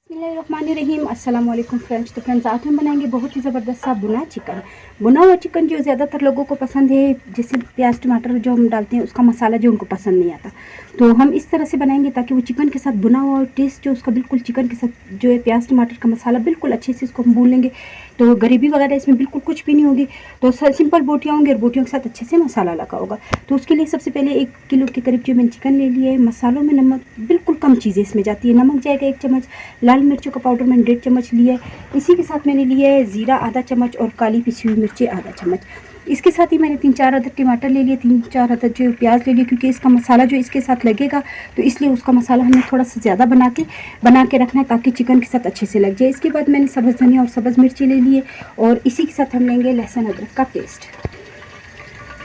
बिस्मिल्लाहिर्रहमानिर्रहीम। अस्सलाम वालेकुम फ्रेंड्स। तो फ्रेंड्स आज हम बनाएंगे बहुत ही ज़बरदस्त सा भुना चिकन। भुना हुआ चिकन जो ज़्यादातर लोगों को पसंद है, जैसे प्याज टमाटर जो हम डालते हैं उसका मसाला जो उनको पसंद नहीं आता, तो हम इस तरह से बनाएंगे ताकि वो चिकन के साथ भुना हुआ टेस्ट जो उसका बिल्कुल चिकन के साथ जो है प्याज टमाटर का मसाला बिल्कुल अच्छे से इसको हम भून लेंगे, तो ग्रेवी वगैरह इसमें बिल्कुल कुछ भी नहीं होगी। तो सिंपल बोटियाँ होंगी और बोटियों के साथ अच्छे से मसाला लगा होगा। तो उसके लिए सबसे पहले 1 किलो के करीब जो मैंने चिकन ले लिया है। मसालों में नमक बिल्कुल कम चीज़ें इसमें जाती है। नमक जाएगा 1 चम्मच, लाल मिर्चों का पाउडर मैंने 1.5 चम्मच लिया है। इसी के साथ मैंने लिया है ज़ीरा आधा चम्मच और काली पिसी हुई मिर्ची आधा चम्मच। इसके साथ ही मैंने 3-4 अदद टमाटर ले लिए, 3-4 अदद जो प्याज ले लिए, क्योंकि इसका मसाला जो इसके साथ लगेगा तो इसलिए उसका मसाला हमें थोड़ा सा ज़्यादा बना के रखना है ताकि चिकन के साथ अच्छे से लग जाए। इसके बाद मैंने सब्ज़ धनिया और सब्ज़ मिर्ची ले लिए और इसी के साथ हम लेंगे लहसुन अदरक का पेस्ट।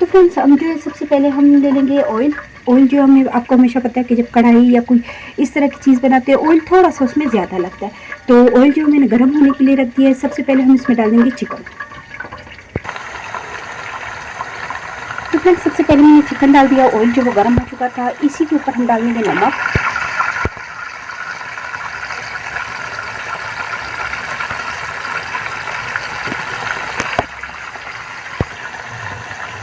तो फ्रेंड्स हम जो है सबसे पहले हम ले लेंगे ऑयल जो हमें आपको हमेशा पता है कि जब कढ़ाई या कोई इस तरह की चीज़ बनाते हैं ऑयल थोड़ा सा उसमें ज़्यादा लगता है। तो ऑयल जो मैंने गर्म होने के लिए रख दिया है। सबसे पहले हम इसमें डाल देंगे चिकन। तो फ्रेंड्स सबसे पहले मैंने चिकन डाल दिया, ऑयल जो वो गर्म हो चुका था। इसी के ऊपर हम डाल देंगे नमक,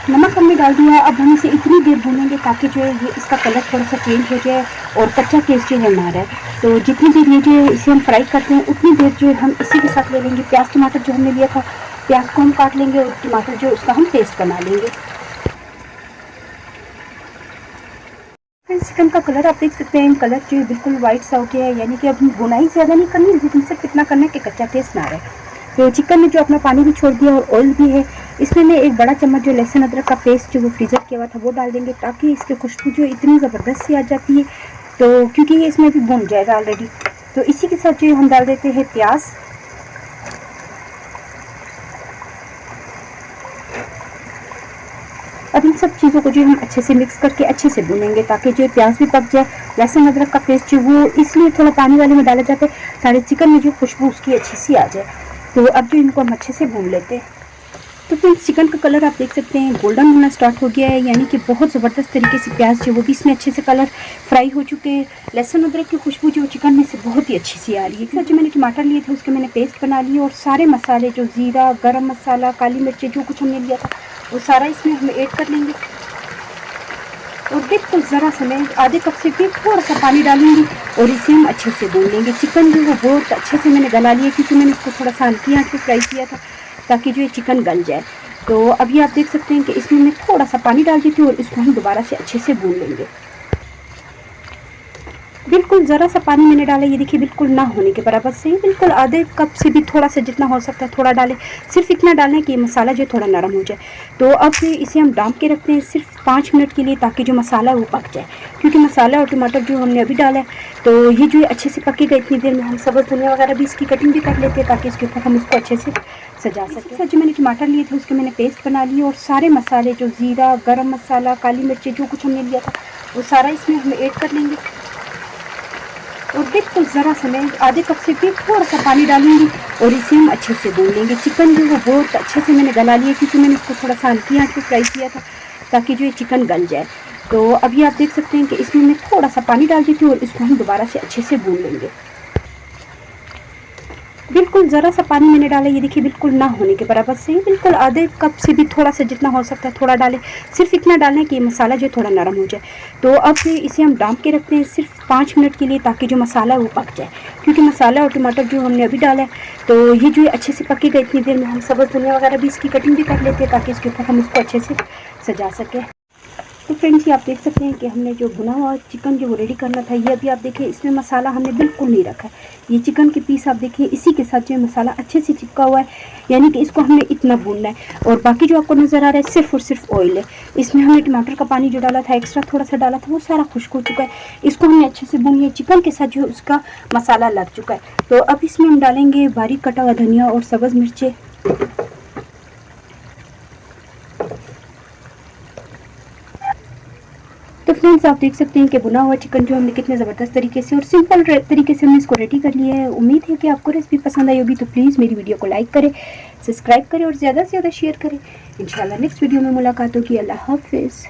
नमक हमने डाल दिया। अब हम इसे इतनी देर भूनेंगे ताकि जो है ये इसका कलर थोड़ा सा चेंज हो जाए और कच्चा टेस्ट जो है ना रहे। तो जितनी देर ये जो है इसे हम फ्राई करते हैं उतनी देर जो है हम इसी के साथ ले लेंगे प्याज टमाटर जो हमने लिया था। प्याज को हम काट लेंगे और टमाटर जो उसका हम पेस्ट बना लेंगे। चिकन का कलर आप देख सकते हैं, कलर जो है बिल्कुल वाइट सा हो गया है, यानी कि अब भुनाई ज़्यादा नहीं करनी, लेकिन सिर्फ इतना करना है कि कच्चा टेस्ट ना रहे। तो चिकन ने जो अपना पानी भी छोड़ दिया और ऑयल भी है। इसमें मैं 1 बड़ा चम्मच जो लहसुन अदरक का पेस्ट जो वो फ्रीज़र किया हुआ था वो डाल देंगे ताकि इसकी खुशबू जो इतनी ज़बरदस्त सी आ जाती है, तो क्योंकि ये इसमें भी भुन जाएगा ऑलरेडी। तो इसी के साथ जो हम डाल देते हैं प्याज। अब इन सब चीज़ों को जो हम अच्छे से मिक्स करके अच्छे से भूनेंगे ताकि जो प्याज भी पक जाए। लहसुन अदरक का पेस्ट जो वो इसलिए थोड़ा पानी वाले में डाला जाता है ताकि चिकन में जो खुशबू उसकी अच्छी सी आ जाए। तो अब जो इनको हम अच्छे से भून लेते हैं। तो फ्रेंड्स चिकन का कलर आप देख सकते हैं गोल्डन होना स्टार्ट हो गया है, यानी कि बहुत ज़बरदस्त तरीके से प्याज जो वो भी इसमें अच्छे से कलर फ्राई हो चुके हैं। लहसुन अदरक की खुशबू जो चिकन में से बहुत ही अच्छी सी आ रही है। जो मैंने टमाटर लिए थे उसके मैंने पेस्ट बना लिए और सारे मसाले जो ज़ीरा गरम मसाला काली मिर्ची जो कुछ हमने लिया था वो सारा इसमें हम ऐड कर लेंगे। और बिल्कुल ज़रा सा मैं आधे कप से भी थोड़ा सा पानी डालूंगी और इसे हम अच्छे से भून लेंगे। चिकन जो वो बहुत अच्छे से मैंने गला लिया क्योंकि मैंने इसको थोड़ा सा हल्की आंच पे फ्राई किया था ताकि जो ये चिकन गल जाए। तो अभी आप देख सकते हैं कि इसमें मैं थोड़ा सा पानी डाल देती हूँ और इसको हम दोबारा से अच्छे से भून लेंगे। बिल्कुल ज़रा सा पानी मैंने डाला, ये देखिए बिल्कुल ना होने के बराबर से, बिल्कुल आधे कप से भी थोड़ा सा जितना हो सकता है थोड़ा डालें। सिर्फ इतना डालना है कि मसाला जो थोड़ा नरम हो जाए। तो अब इसे हम ढक के रखते हैं सिर्फ 5 मिनट के लिए ताकि जो मसाला है वो पक जाए, क्योंकि मसाला और टमाटर जो हमने अभी डाला है तो ये जो है अच्छे से पकेगा। इतनी देर में हम सब्ज़ धनिया वगैरह भी इसकी कटिंग भी कर लेते हैं ताकि इसके ऊपर हम इसको अच्छे से सजा सकें। जो मैंने टमाटर लिए थे उसके मैंने पेस्ट बना लिए और सारे मसाले जो ज़ीरा गरम मसाला काली मिर्ची जो कुछ हमने लिया था वो सारा इसमें हम ऐड कर लेंगे। और बिल्कुल ज़रा सा मैं आधे कप से भी थोड़ा सा पानी डालूंगी और इसे हम अच्छे से भून लेंगे। चिकन जो वो बहुत अच्छे से मैंने गला लिया क्योंकि मैंने इसको थोड़ा सा हल्की आंच पे फ्राई किया था ताकि जो ये चिकन गल जाए। तो अभी आप देख सकते हैं कि इसमें मैं थोड़ा सा पानी डाल देती हूँ और इसको हम दोबारा से अच्छे से भून लेंगे। बिल्कुल ज़रा सा पानी मैंने डाला, ये देखिए बिल्कुल ना होने के बराबर से, बिल्कुल आधे कप से भी थोड़ा सा जितना हो सकता है थोड़ा डालें। सिर्फ इतना डालना है कि मसाला जो थोड़ा नरम हो जाए। तो अब इसे हम ढक के रखते हैं सिर्फ 5 मिनट के लिए ताकि जो मसाला है वो पक जाए, क्योंकि मसाला और टमाटर जो हमने अभी डाला है तो ये जो है अच्छे से पकेगा। इतनी देर में हम सब्ज़ धनिया वगैरह भी इसकी कटिंग भी कर लेते हैं ताकि इसके ऊपर हम इसको अच्छे से सजा सकें। तो फ्रेंड्स ये आप देख सकते हैं कि हमने जो भुना हुआ चिकन जो वो रेडी करना था, ये अभी आप देखिए इसमें मसाला हमने बिल्कुल नहीं रखा है। ये चिकन के पीस आप देखिए इसी के साथ जो मसाला अच्छे से चिपका हुआ है, यानी कि इसको हमने इतना भूनना है। और बाकी जो आपको नज़र आ रहा है सिर्फ और सिर्फ ऑयल है। इसमें हमने टमाटर का पानी जो डाला था एक्स्ट्रा थोड़ा सा डाला था वो सारा खुश्क हो चुका है। इसको हमने अच्छे से भून लिया, चिकन के साथ जो उसका मसाला लग चुका है। तो अब इसमें हम डालेंगे बारीक कटा हुआ धनिया और सब्ज़ मिर्चें। तो फ्रेंड्स आप देख सकते हैं कि भुना हुआ चिकन जो हमने कितने ज़बरदस्त तरीके से और सिंपल तरीके से हमने इसको रेडी कर लिया है। उम्मीद है कि आपको रेसिपी पसंद आई होगी। तो प्लीज़ मेरी वीडियो को लाइक करें, सब्सक्राइब करें और ज़्यादा से ज़्यादा शेयर करें। इंशाल्लाह नेक्स्ट वीडियो में मुलाकात होगी। अल्लाह हाफिज़।